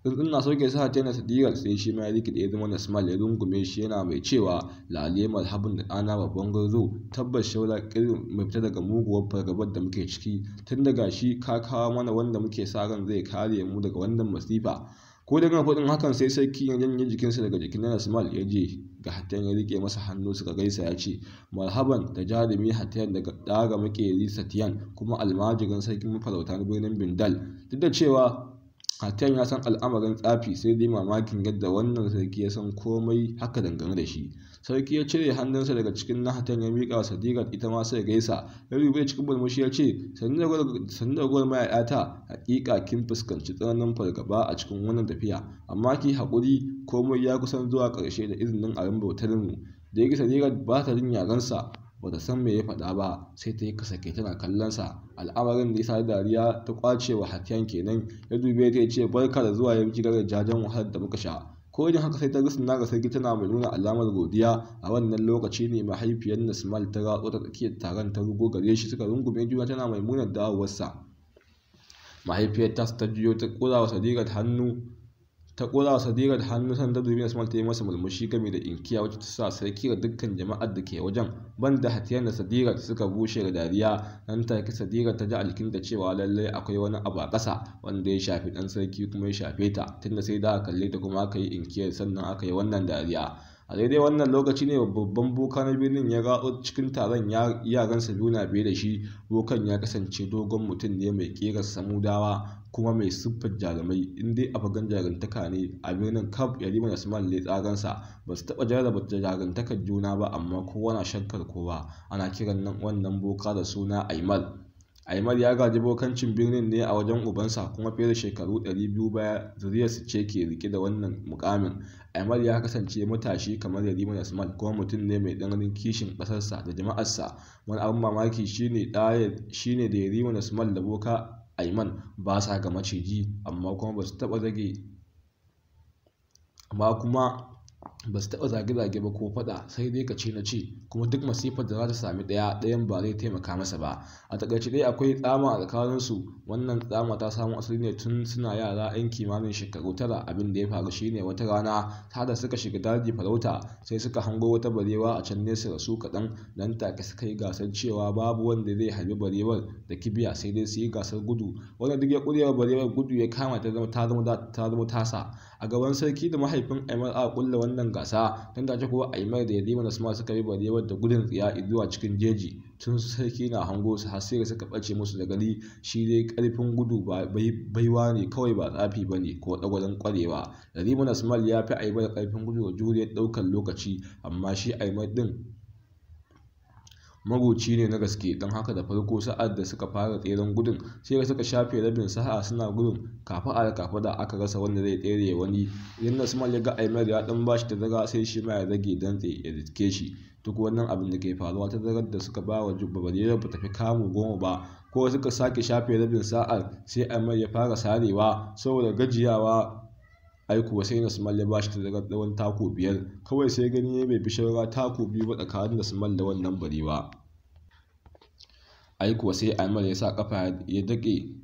Tsuntsun na sauke sa Hatiyan da Sadirat sai shi ma ya rikide ya zama Nasmal, ya rungume shi yana mai cewa lale marhabin da ɗana babban gwarzo. Tabbas shaura ƙirin mai fita daga muguwar fargabar da muke ciki, tun daga shi ka kawo mana wanda muke sa ran zai kare mu daga wannan masifa. Ko da gama faɗin hakan sai sarki ya janye jikinsa daga jikin Nasmal ya je ga Hatiyan ya rike masa hannu suka gaisa ya ce marhaban da jarumi Hatiyan daga ɗaga makeri Satiyan kuma almajirin sarkin mafarauta na birnin Bindal. Duk da cewa Hatiyan ya san al'amarin tsafi, sai dai mamakin yadda wannan sarki ya san komai haka dangane da shi. Sarki ya cire hannunsa daga cikin na Hatiyan ya miƙa wa Sadirat, ita ma sai gaisa. Ya rubuta cikin murmushi ya ce sannu da gwar ta, hakika kin fuskanci tsananin fargaba a cikin wannan tafiya, amma ki haƙuri, komai ya kusan zuwa ƙarshe da izinin abin bautar mu. Da yake Sadirat ba ta jin yarensa, ba ta san me ya faɗa ba, sai ta yi kasake tana kallonsa. Al'amarin da ya sa dariya ta kwace wa Hatiyan kenan. Ya dube ta ya ce barka da zuwa, ya jigar jajen wahalar da muka sha. ko yin haka sai ta rusuna ga sarki tana mai nuna alamar godiya. A wannan lokaci ne mahaifiyar Nasmal ta ratso ta tsakiyar taron ta rugo gare shi, suka rungume juna tana mai munar dawowarsa. Mahaifiyar ta juyo ta kura wa Sadirat hannu sannan ta dubi Nasmal ta yi masa murmushi game da inkiya wacce ta sa sarki da dukkan jama'ar da ke wajen banda Hatiyan da Sadirat suka bushe da dariya. Nan take Sadirat ta ji a jikinta cewa lallai akwai wani abu a ƙasa wanda ya shafi ɗan sarki kuma ya shafe ta, tunda sai da aka kalle ta kuma aka yi inkiyar sannan aka yi wannan dariya. A daidai wannan lokaci ne babban boka na birnin ya ratso cikin taron, yaransa biyu na biye da shi. Bokan ya kasance dogon mutum ne mai ƙirar samudawa kuma mai siffar jarumai, in dai a fagen jarumtaka ne a birnin kaf Yarima Nasmal ne tsaransa ba su taɓa jarraba jarumtakar juna ba, amma kowa na shakkar kowa. Ana kiran wannan boka da suna Aimal ya gaji bokancin birnin ne a wajen ubansa, kuma fiye da shekaru 200 baya zuriyarsu ce ke rike da wannan mukamin. Aimal ya kasance matashi kamar Yarima Nasmal kuma mutum ne mai ɗanganin kishin ƙasarsa da jama'arsa. Wani abin mamaki shine da Yarima Nasmal da boka Aiman ba sa ga maciji, amma kuma ba su taɓa zage-zage ba ko faɗa, sai dai kace na ce, kuma duk masifar da za ta sami ɗayan ba zai taimaka masa ba. A takaice dai akwai tsama a tsakaninsu. Wannan tsama ta samo asali ne tun suna yara 'yan kimanin shekaru 9. Abin da ya faru shine wata rana da suka shiga daji farauta sai suka hango wata barewa a can nesa da su kaɗan. Nan take suka yi gasar cewa babu wanda zai harbi barewar da kibiya, sai dai su yi gasar gudu. Wanda duk ya ƙurewa barewar gudu ya kama ta zama tasa. A gaban sarki da mahaifin Aimal a kulla wannan gasa. Tun da kuwa Aimal da Yarima Nasmal suka yi barewar da gudun tsiya zuwa cikin jeji. Tun sarki na hango su har sai da suka ɓace musu da gani. Shi dai ƙarfin gudu baiwa ne kawai, ba tsafi ba ne ko ɗagwaron ƙwarewa. Yarima Nasmal ya fi Aimal ƙarfin gudu da juriyar ɗaukar lokaci, amma shi Aimal ɗin marubuci ne na gaske. Don haka da farko sa'ad da suka fara tseren gudun sai da suka shafe rabin sa'a suna gudun kafaɗa da kafaɗa, aka rasa wanda zai tsere wani. Idan Nasmal ya ga Aimal ya ɗan bashi tazara sai shi ma ya rage dantse ya riske shi. Duk wannan abin da ke faruwa tazarar da suka ba wa barewar ba ta fi kamu 10 ba. Ko suka sake shafe rabin sa'ar sai Aimal ya fara sarewa saboda gajiyawa. Kuwa sai Nasmal ya bashi tazarar tsawon taku 5 kawai, sai gani bai fi shawara taku 2 ba tsakanin Nasmal da wannan barewa. Kuwa sai Aimal ya sa kafa ya dake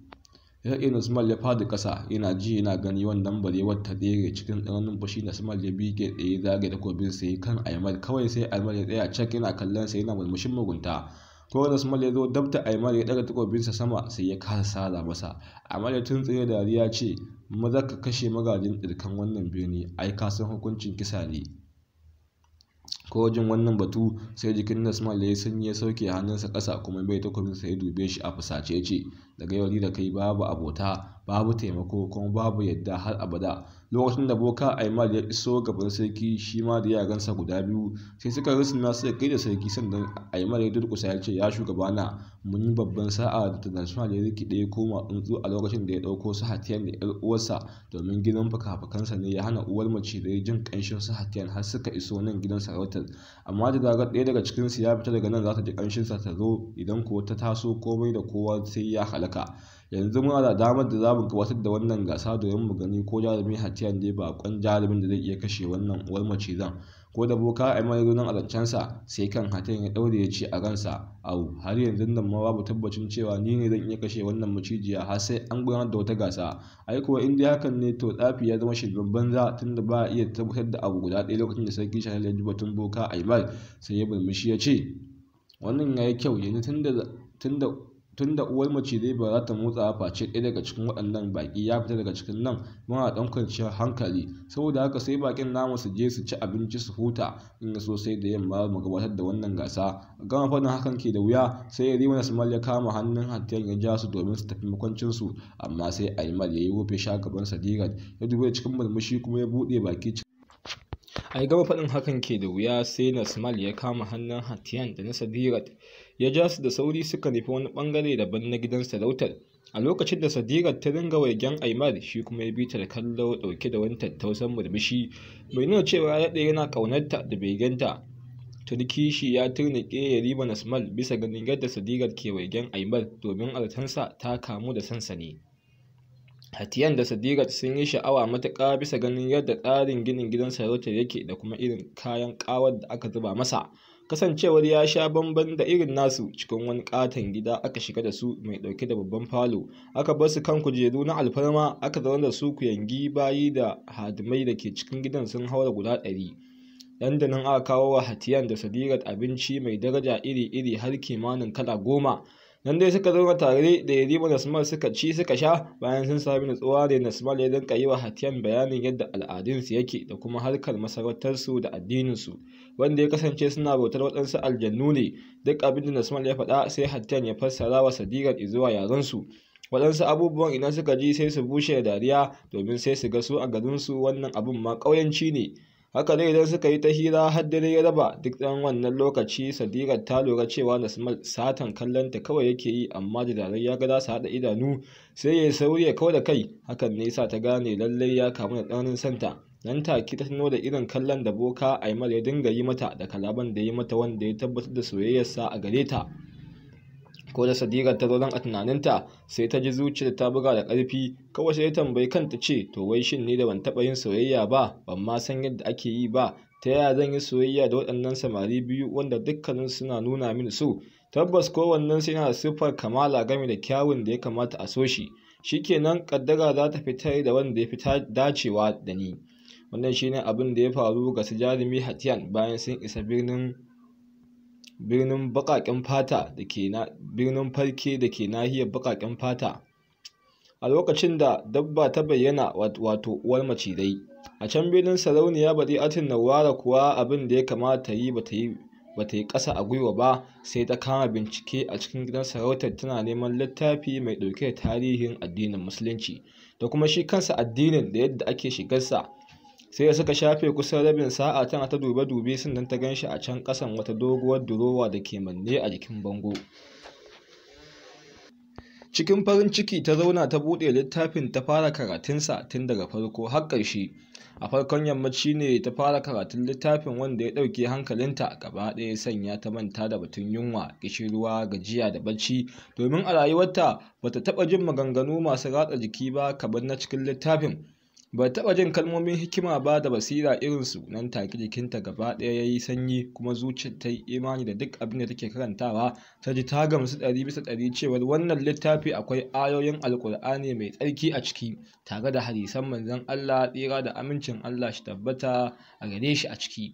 Nasmal ya fadi ƙasa, yana ji yana gani wannan barewar ta tsere. Cikin tsananin fushi Nasmal ya bige tsaye zage takobin sa kan Aimal. Kawai sai Aimal ya tsaya cak yana kallon sa yana murmushin mugunta. Ko Nasmal ya zo dab da Aimal ya daga takobinsa sama sai ya kasa sara masa. Aimal ya tuntsire dariya ce, maza ka kashe magajin tsirkan wannan birni, ka san hukuncin kisa ne. Ko jin wannan batu sai jikin Nasmal ya sanyi, ya sauke hannunsa ƙasa kuma bai takobinsa ya dube shi a fusace ya ce, daga yau ni da kai babu abota, babu taimako, kuma babu yadda har abada. Lokacin da boka Aimal ya iso gaban sarki shi ma da yaransa guda biyu sai suka rusuna suka kai da sarki, sannan Aimal ya durƙusa ya ce, ya shugabana, mun yi babban sa'a da Nasmal ya rikide ya koma tsuntsu a lokacin da ya ɗauko su Hatiyan da 'yar uwarsa, domin gidan fuka-fukansa ne ya hana uwar macizai jin ƙanshin su Hatiyan har suka iso nan gidan sarautar. Amma da zarar ɗaya daga cikinsu ya fita daga nan za ta ji ƙanshinsa ta zo, idan kuwa ta taso komai da kowa sai ya halaka. Yanzu muna da damar da za mu gabatar da wannan gasa domin mu gani ko jarumi Hatiyan ne baƙon jarumin da zai iya kashe wannan uwar macizan. Ko da boka Aimal ya zo nan a zancensa sai kan Hatiyan ya ɗaure ya ce a ransa, har yanzu nan ma babu tabbacin cewa ni ne zan iya kashe wannan macijiya har sai an gudanar da wata gasa. Kuwa in dai hakan ne to tsafi ya zama shirmen banza, tunda ba a iya tabbatar da abu guda ɗaya. Lokacin da sarki Shahal ya ji batun boka Aimal sai ya murmushi ya ce, wannan ya yi kyau. Yanzu tunda uwar macizai ba za ta motsa face ɗaya daga cikin waɗannan baƙi ya fita daga cikin nan, muna ɗan kwanciyar hankali. Saboda haka sai baƙin namu su je su ci abinci su huta, in ya so sai da yamma mu gabatar da wannan gasa. Gama faɗin hakan ke da wuya sai Yarima Nasmal ya kama hannun Hatiyan ya ja su domin su tafi makwancinsu, amma sai Aimal ya yi rufe gaban Sadirat ya dube cikin murmushi kuma ya buɗe baki. Gama faɗin hakan ke da wuya sai Nasmal ya kama hannun Hatiyan da na Sadirat ya ja su da sauri suka nufi wani ɓangare daban na gidan sarautar. A lokacin da Sadirat ta ringa waigen Aimal, shi kuma ya bi ta da kallo ɗauke da wani tattausan murmushi mai nuna cewa ya ɗaya yana ƙaunarta da begenta. Tuni kishi ya turnuƙe Yarima Nasmal bisa ganin yadda Sadirat ke waigen Aimal, domin altansa ta kamu da sansani. Hatiyan da Sadirat sun yi sha'awa matuƙa bisa ganin yadda tsarin ginin gidan sarautar yake da kuma irin kayan ƙawar da aka zuba masa. Kasancewar ya sha bamban da irin nasu, cikin wani ƙaton gida aka shiga da su mai ɗauke da babban falo, aka bar su kan kujeru na alfarma, aka zaune da su kuyangi, bayi da hadimai da ke cikin gidan sun haura guda 100. Nan da nan aka kawo wa Hatiyan da Sadirat abinci mai daraja iri-iri har kimanin kala 10. Nan dai suka zauna tare da Yarima Nasmal suka ci suka sha. Bayan sun sami nutsuwa da Nasmal ya dinka yi wa Hatiyan bayanin yadda al'adunsu yake da kuma harkar masarautarsu da addininsu, wanda ya kasance suna bautar waɗansu aljannu ne. Duk abin da Nasmal ya faɗa sai Hatiyan ya fassara wa Sadirat zuwa yarensu. Waɗansu abubuwan idan suka ji sai su bushe da dariya, domin sai su ga su a garinsu wannan abun ma ƙauyanci ne. Haka dai idan suka yi ta hira har dare ya raba. Duk ɗan wannan lokaci Sadirat ta lura cewa Nasmal satan kallonta kawai yake yi, amma da zarar ya ga za su haɗa idanu sai ya yi sauri ya kau da kai. Hakan ne sa ta gane lallai ya kamu da ɗaurin santa. Nan take ta tuno da irin kallon da boka Aimal ya dinga yi mata da kalaban da ya yi mata, wanda ya tabbatar da soyayyarsa a gare ta. Ko da Sadirat ta zo nan a tunaninta, sai ta ji zuciyar ta buga da ƙarfi. Kawai sai ta tambayi kanta ce, to wai shin ni da ban taɓa yin soyayya ba, ban ma san yadda ake yi ba, ta yaya zan yi soyayya da waɗannan samari biyu wanda dukkanin suna nuna mini so? Tabbas kowannen sai yana da siffar kamala game da kyawun da ya kamata a so shi. Shikenan kaddara za ta fitar da wanda ya fita dacewa da ni. Wannan shine abin da ya faru ga su jarumi Hatiyan bayan sun isa birnin baƙaƙen fata da ke birnin farke da ke nahiyar baƙaƙen fata. A lokacin da dabba ta bayyana, wato uwar macizai, a can birnin sarauniya Badi'atun Nawwara kuwa abin da ya kamata yi bata yi ƙasa a gwiwa ba, sai ta kama bincike a cikin gidan sarautar tana neman littafi mai ɗauke da tarihin addinin musulunci da kuma shi kansa addinin da yadda ake shigarsa. Sai da suka shafe kusan rabin sa'a tana ta dube-dube, sannan ta ganshi a can ƙasan wata doguwar durowa da ke manne a jikin bango. Cikin farin ciki ta zauna ta buɗe littafin ta fara karatunsa tun daga farko har ƙarshe. A farkon yammaci ne ta fara karatun littafin, wanda ya ɗauke hankalinta gaba ɗaya, sanya ta manta da batun yunwa, ƙishirwa, gajiya da bacci, domin a rayuwarta bata taɓa jin maganganu masu ratsa jiki ba kamar na cikin littafin. Ba taɓa jin kalmomin hikima ba da basira irinsu. Nan take jikinta gaba ɗaya ya yi sanyi, kuma zuciyar ta yi imani da duk abin da take karantawa. Ta ji ta gamsu 100% cewar wannan littafi akwai ayoyin Alƙur'ani mai tsarki a ciki, tare da hadisan manzon Allah tsira da amincin Allah shi tabbata a gare shi a ciki.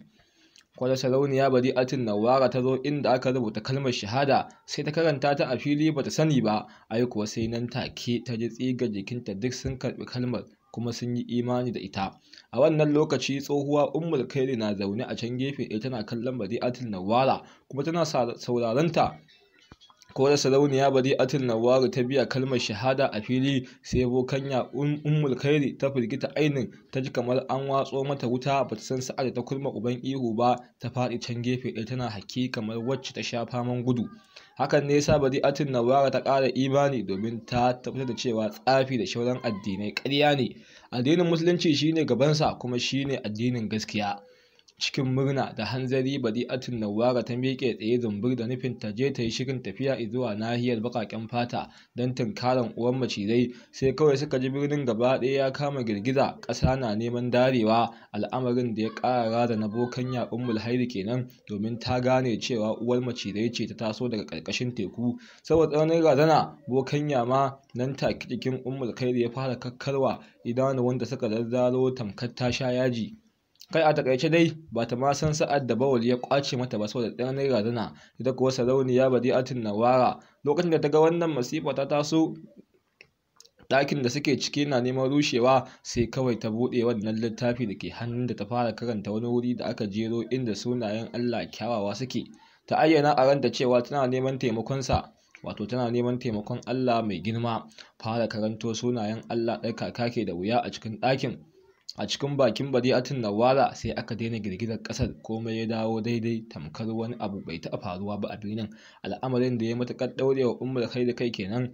Kwada sarauniya Badi'atun Nawwara ta zo inda aka rubuta kalmar shahada, sai ta karanta ta a fili bata sani ba. Ai kuwa sai nan take ta ji tsigar jikinta duk sun karɓi kalmar, kuma sun yi imani da ita. A wannan lokaci tsohuwa Ummul Khairi na zaune a can gefe ɗaya tana kallon Badi'atun Nawwara kuma tana sauraron ta. Ko da sarauniya Badi'atun Nawwara ta biya kalmar shahada a fili, sai bokanya Ummul Khairi ta firgita ainin, ta ji kamar an watso mata wuta. Bata san sa'ad da ta kurma uban ihu ba, ta faɗi can gefe ɗaya tana haki kamar wacce ta sha faman gudu. Hakan ne yasa Badi'atun Nawwara ta ƙara imani, domin ta tabbatar da cewa tsafi da sauran addinai ƙarya ne. Addinin musulunci shine gabansa, kuma shine addinin gaskiya. Cikin murna da hanzari Badi'atun Nawwara ta miƙe tsaye zumbur da nufin ta je ta yi shirin tafiya zuwa nahiyar baƙaƙen fata don tunkaran uwan macizai. Sai kawai suka ji birnin gaba ɗaya ya kama girgiza, ƙasa na neman darewa. Al'amarin da ya ƙara da na bokanya Ummul Khairi kenan, domin ta gane cewa uwar macizai ce ta taso daga ƙarƙashin teku. Saboda tsananin razana, bokanya ma nan take jikin Ummul Khairi ya fara kakkarwa, idanuwan da suka zazzaro tamkar ta sha yaji. Kai a takaice dai ba ta ma san sa'ad da bawali ya kwace mata ba saboda tsananin razana. Ita kuwa sarauniya Badi'atun Nawwara, lokacin da ta ga wannan masifa ta taso, ɗakin da suke ciki na neman rushewa, sai kawai ta buɗe wannan littafi da ke hannun da ta fara karanta wani wuri da aka jero inda sunayen Allah kyawawa suke. Ta ayyana a ranta cewa tana neman taimakonsa, wato tana neman taimakon Allah mai girma. Fara karanto sunayen Allah ɗarkaka ke da wuya a cikin ɗakin. A cikin bakin Badi'atun Nawwara sai aka daina girgizar ƙasar, komai ya dawo daidai tamkar wani abu bai taɓa faruwa ba a birnin. Al'amarin da ya matuƙar ɗaurewa Ummul Khairi kai kenan.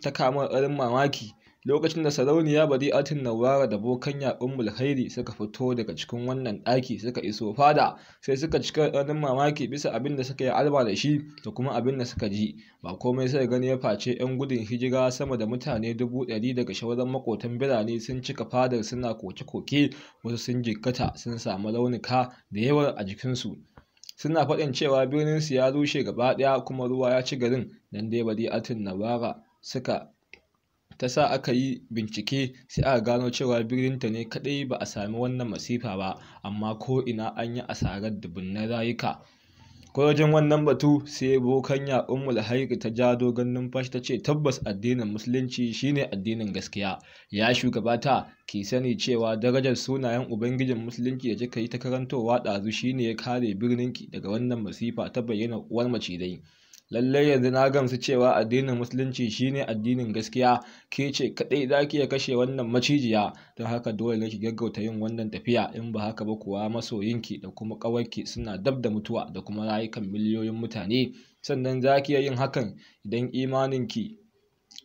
Ta kama ƙarin mamaki lokacin da sarauniya Badi'atun Nawwara da bokanya Ummul Khairi suka fito daga cikin wannan ɗaki suka iso fada, sai suka cika ɗanin mamaki bisa abin da suka yi alba da shi da kuma abin da suka ji. Ba komai sai gani ya face 'yan gudun hijira sama da mutane 100,000 daga shawaran makotan birane sun cika fadar suna koke-koke, wasu sun jikkata sun samu raunuka da yawa a jikinsu. Suna faɗin cewa birninsu ya rushe gaba ɗaya kuma ruwa ya ci garin. Nan dai Badi'atun Nawwara suka ta sa aka yi bincike, sai aka gano cewa birninta ne kaɗai ba a sami wannan masifa ba, amma ko ina an yi asarar dubunnan rayuka. Ko wajen wannan batu sai bokanya Ummul Khairi ta ja dogon numfashi ta ce tabbas addinin musulunci shine addinin gaskiya. Ya shugabata, ki sani cewa darajar sunayen ubangijin musulunci da kika yi ta karantowa ɗazu shine ya kare birninki daga wannan masifa ta bayyana uwar macizai. Lallai yanzu na gamsu cewa addinin musulunci shine addinin gaskiya, ke ce kadai zaki iya kashe wannan macijiya, don haka dole ne ki gaggauta yin wannan tafiya, in ba haka ba kuwa masoyinki da kuma ƙawarki suna dab da mutuwa da kuma rayukan miliyoyin mutane. Sannan zaki iya yin hakan idan imaninki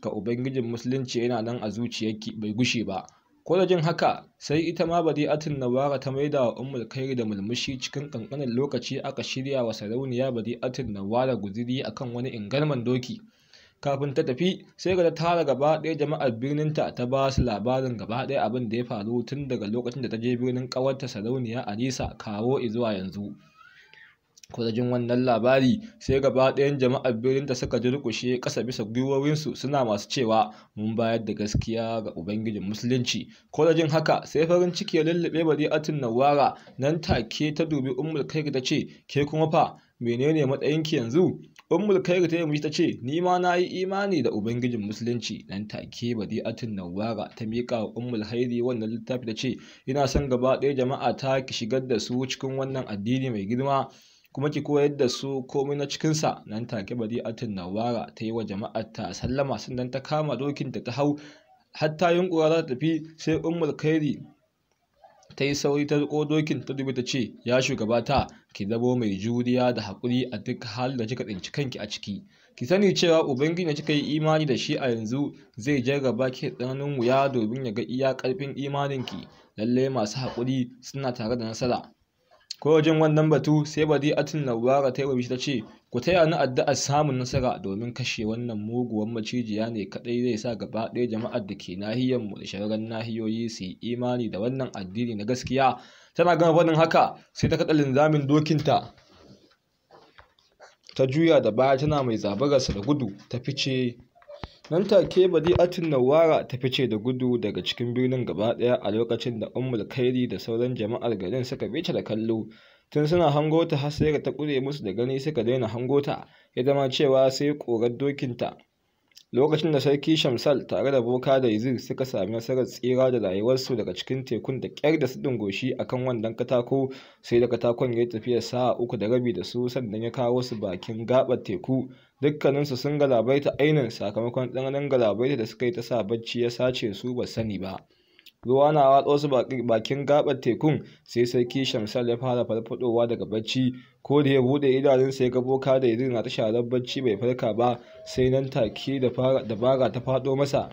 ga ubangijin musulunci yana nan a zuciyarki bai gushe ba. Ko da jin haka sai ita ma Badi'atun Nawwara ta maida wa Ummul Khairi da murmushi. Cikin kankanin lokaci aka shirya wa sarauniya Badi'atun Nawwara guziri akan wani ingarman doki. Kafin ta tafi sai ga ta tara gaba ɗaya jama'ar birninta ta ba su labarin gaba ɗaya abin da ya faru tun daga lokacin da ta je birnin ƙawarta sarauniya Alisa kawo zuwa yanzu. Ko da jin wannan labari sai gaba ɗayan jama'ar birninta suka durƙushe ƙasa bisa gwiwowinsu suna masu cewa mun bayar da gaskiya ga ubangijin musulunci. Ko da jin haka sai farin ciki ya lullube Badi'atun Nawwara. Nan take ta dubi Ummul Khairi ta ce ke kuma fa menene matsayinki yanzu? Ummul Khairi ta yi ta ce ni ma na yi imani da ubangijin musulunci. Nan take Badi'atun Nawwara ta miƙa wa Ummul Khairi wannan littafi ta ce ina son gaba ɗaya jama'a ta ki shigar da su cikin wannan addini mai girma kuma ki koyar da su komai na cikinsa. Nan take Badi'atun Nawwara ta yi wa jama'ar ta sallama, sannan ta kama dokinta ta hau hatta yunkura za ta tafi, sai Ummul Khairi ta yi sauri ta riko dokin ta dubi ta ce ya shugabata, ki zamo mai juriya da haƙuri a duk halin da kika tsinci kanki a ciki. Ki sani cewa ubangiji da kika yi imani da shi a yanzu zai jarraba ki tsananin wuya domin ya ga iya ƙarfin imaninki. Lallai masu haƙuri suna tare da nasara. Ko wajen wannan batu sai Badi'atun Nawwara ta yi ta ce ku taya ni addu'ar samun nasara, domin kashe wannan muguwar macijiya ne kadai zai sa gaba ɗaya jama'ar da ke nahiyar mu da sauran nahiyoyi su yi imani da wannan addini na gaskiya. Tana gama faɗin haka sai ta kaɗa linzamin dokinta ta juya da baya tana mai zabararsa da gudu ta fice. Nan take Badi'atun Nawwara ta fice da gudu daga cikin birnin gaba ɗaya, a lokacin da Ummul Khairi da sauran jama'ar garin suka bice da kallo. Tun suna hango ta har sai ta ƙure musu da gani suka daina hango ta, ya zama cewa sai ƙorar dokinta. Lokacin da sarki Shamsal tare da boka da Izir suka sami nasarar tsira da rayuwarsu daga cikin tekun da ƙyar da su dingoshi akan wannan katako, sai da katakon ya yi tafiyar sa'a 3.5 da su, sannan ya kawo su bakin gaɓar teku. Dukkaninsu sun galabaita ainin sakamakon tsananin galabaita da suka yi ta sa bacci ya sace su ba sani ba. Ruwa na watsa su bakin gaɓar tekun, sai sarki Shamsal ya fara farfadowa daga bacci. Ko da ya buɗe idanunsa ya ga boka da Izir na ta sharar bacci bai farka ba, sai nan take dabara ta faɗo masa.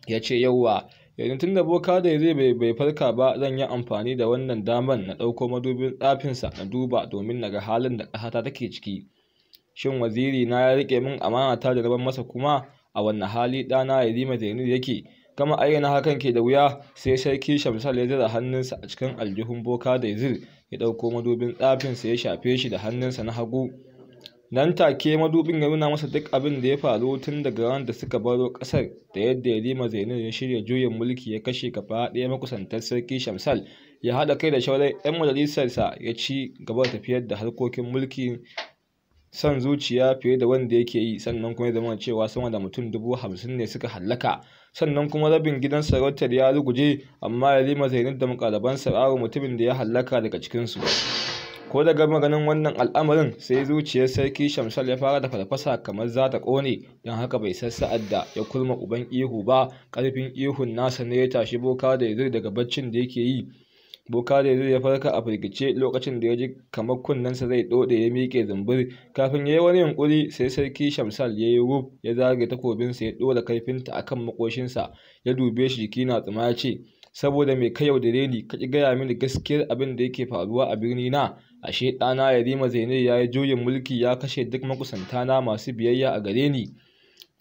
Ya ce yauwa, yanzu tun da boka da Izir bai farka ba, zan yi amfani da wannan daman na ɗauko madubin tsafinsa na duba domin na ga halin da ƙasata take ciki. Shin waziri na ya riƙe min amana ta da rabar masa kuma a wanne hali ɗana Yarima Zainul yake? Kama ayyana hakan ke da wuya, sai sarki Shamsal ya zira hannunsa a cikin aljihun boka da Izir ya ɗauko madubin tsafinsa ya shafe shi da hannunsa na hagu. Nan take madubin ya nuna masa duk abin da ya faru tun daga ranar da suka baro ƙasar, da yadda Yarima Zainul ya shirya juyin mulki ya kashe gaba ɗaya makusantar sarki Shamsal, ya haɗa kai da shauran 'yan majalisarsa ya ci gaba da tafiyar da harkokin mulki son zuciya fiye da wanda yake yi. Sannan kuma ya zama cewa sama da mutum 50,000 ne suka hallaka. Sannan kuma rabin gidan sarautar ya ruguje, amma Yarima Zainul da muƙarabansa babu mutumin da ya hallaka daga cikinsu. Ko daga maganin wannan al'amarin sai zuciyar sarki Shamsal ya fara da farfasa kamar za ta ƙone, don haka bai san sa'ad da ya kurma uban ihu ba. Ƙarfin ihun nasa ne ya tashi boka da Izir daga baccin da yake yi. Boka da ya farka a firgice lokacin da ya ji kamar kunnensa zai dode, ya miƙe zumbur. Kafin ya yi wani yunkuri sai sarki Shamsal ya yi wuf, ya zage takobinsa ya ɗora kaifinta a kan makoshinsa, ya dube shi jiki na tsuma ya ce, saboda me ka yaudare ni, ka ƙi gaya mini gaskiyar abin da yake faruwa a birni na? Ashe ɗana Yarima Zainab ya yi juyin mulki ya kashe duk makusantana masu biyayya a gare ni.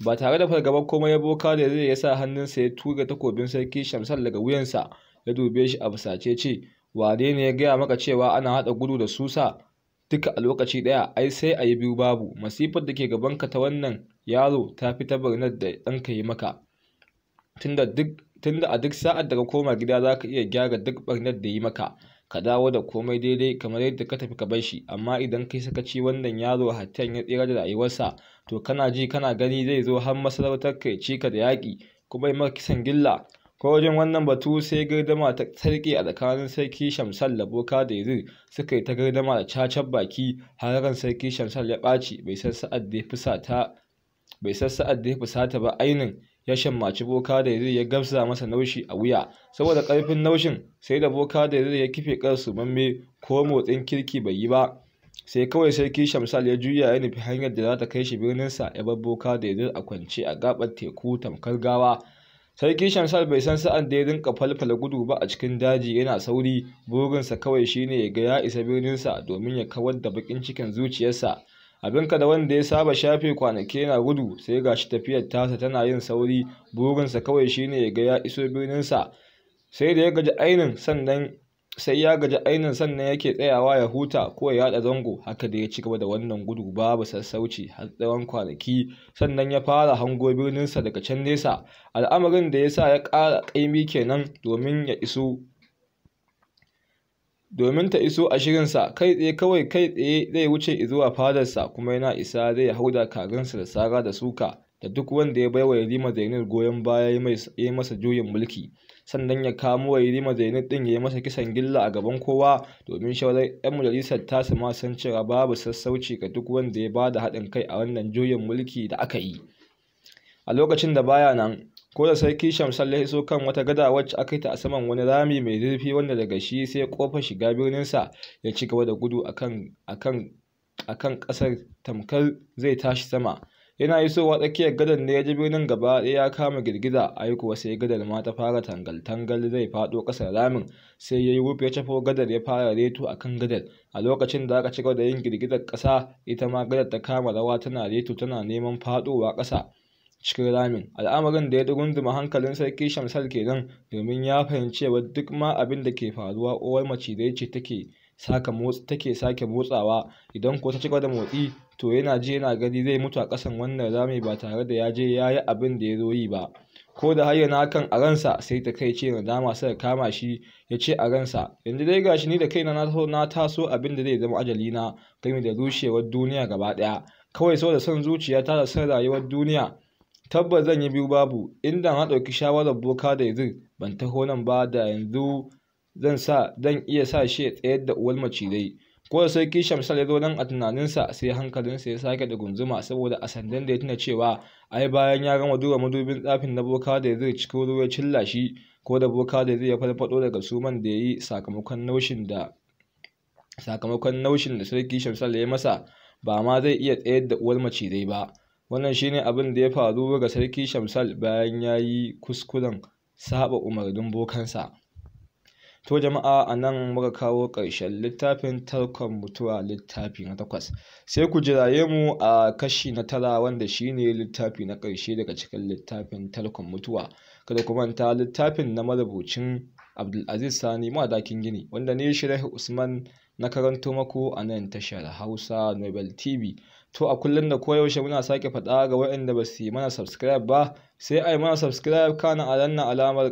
Ba tare da fargabar komai ya Boka da ya sa hannunsa ya tura takobin sarki Shamsal daga wuyansa, ya dube shi a fusace ce, wane ne ya gaya maka cewa ana haɗa gudu da susa duka a lokaci ɗaya? Ai sai a yi biyu babu. Masifar da ke gabanka ta wannan yaro ta fi ta barnar da ɗanka yi maka, tunda a duk sa'ad da ka koma gida za ka iya gyara duk barnar da yi maka, ka dawo da komai daidai kamar yadda ka tafi ka bar shi. Amma idan kai sakaci wannan yaro hattan ya tsira da rayuwarsa, to kana ji kana gani zai zo har masarautar ka ya ci ka da yaƙi kuma yi maka kisan gilla. Ko wajen wannan batu sai gardama ta sarki a tsakanin sarki Shamsal da Boka da Yazir, suka yi ta gardama da cacar baki har ran sarki Shamsal ya ɓaci, bai san sa'ad da ya fusata ba ainin ya shammaci Boka da Yazir ya gabza masa naushi a wuya. Saboda ƙarfin naushin sai da Boka da Yazir ya kife ƙarsu mamme, ko motsin kirki bai yi ba. Sai kawai sarki Shamsal ya juya ya nufi hanyar da za ta kai shi birninsa, ya bar Boka da Yazir a kwance a gaɓar teku tamkar gawa. Sarki Shamsal bai san sa'an da ya rinka falfala gudu ba a cikin daji yana sauri, burinsa kawai shine ya ga ya isa birninsa domin ya kawar da bakin cikin zuciyarsa. Abinka da wanda ya saba shafe kwanaki yana gudu, sai gashi tafiyar tasa tana yin sauri, burinsa kawai shine ya ga ya iso birninsa. Sai ya gaji ainin sannan yake tsayawa ya huta ko ya yada zango. Haka da ya ci gaba da wannan gudu babu sassauci har tsawon kwanaki, sannan ya fara hango birninsa daga can nesa. Al'amarin da ya sa ya ƙara ƙaimi kenan domin ta iso a shirinsa. Kai tsaye zai wuce zuwa fadarsa, kuma yana isa zai hauda kagansa da sara da suka da duk wanda ya baiwa Yarima Zainab goyon baya ya yi masa juyin mulki. Sannan ya kamo Yarima Zainab din ya yi masa kisan gilla a gaban kowa, domin shawarar 'yan majalisar tasu ma san cewa babu sassauci ga duk wanda ya bada haɗin kai a wannan juyin mulki da aka yi. A lokacin da baya nan, ko da sarki Shamsal ya iso kan wata gada wacce aka yi ta a saman wani rami mai zurfi wanda daga shi sai kofar shiga birninsa, ya ci gaba da gudu akan ƙasar tamkar zai tashi sama. Yana isowa tsakiyar gadar ne ya ji birnin gaba ɗaya ya kama girgiza, ai kuwa sai gadar ma ta fara tangal-tangal zai faɗo ƙasar ramin. Sai ya yi wuf ya cafo gadar ya fara reto a kan gadar. A lokacin da aka ci gaba da yin girgizar ƙasa, ita ma gadar ta kama rawa tana reto tana neman faɗowa ƙasa cikin ramin. Al'amarin da ya dugunduma hankalin sarki Shamsal kenan, domin ya fahimci cewa duk ma abin da ke faruwa uwar macizai ce take sake motsawa. Idan ko ta cigaba da motsi, to yana ji yana gani zai mutu a ƙasan wannan rami ba tare da ya je ya yi abin da ya zo yi ba. Ko da hayyana hakan a ransa, sai ta kai ce nadama suka kama shi, ya ce a ransa, yanzu dai gashi ni da kaina na taso abin da zai zama ajalina game da rushewar duniya gaba ɗaya, kawai saboda son zuciya ta da son rayuwar duniya. Tabbas zan yi biyu babu. Inda na ɗauki shawarar Boka da Yazir ban taho nan ba, da yanzu zan iya sa shi ya tsayar da uwar macizai. Ko da sarki Shamsal ya zo nan a tunaninsa, sai hankalinsa ya sake da gunzuma, saboda a sandan da ya tuna cewa ai bayan ya gama duba madubin tsafin na Boka da Yazir cikin ruwa ya cilla shi. Ko da Boka da Yazir ya farfado daga suman da ya yi sakamakon naushin da sarki Shamsal ya yi masa, ba ma zai iya tsayar da uwar macizai ba. Wannan shine abin da ya faru ga sarki Shamsal bayan ya yi kuskuren saba umarnin bokansa. To jama'a, a nan muka kawo ƙarshen littafin Tarkon Mutuwa littafi na 8. Sai ku jiraye mu a kashi na 9, wanda shine littafi na ƙarshe daga cikin littafin Tarkon Mutuwa. Kada ku manta, littafin na marubucin Abdulaziz Sani Madakin Gini, wanda ne Shirahi Usman na karanto maku a nan tashar Hausa Nobel TV. To a kullum da koyaushe muna sake faɗa ga waɗanda ba su yi mana subscribe ba, sai a yi mana subscribe, kana a danna alamar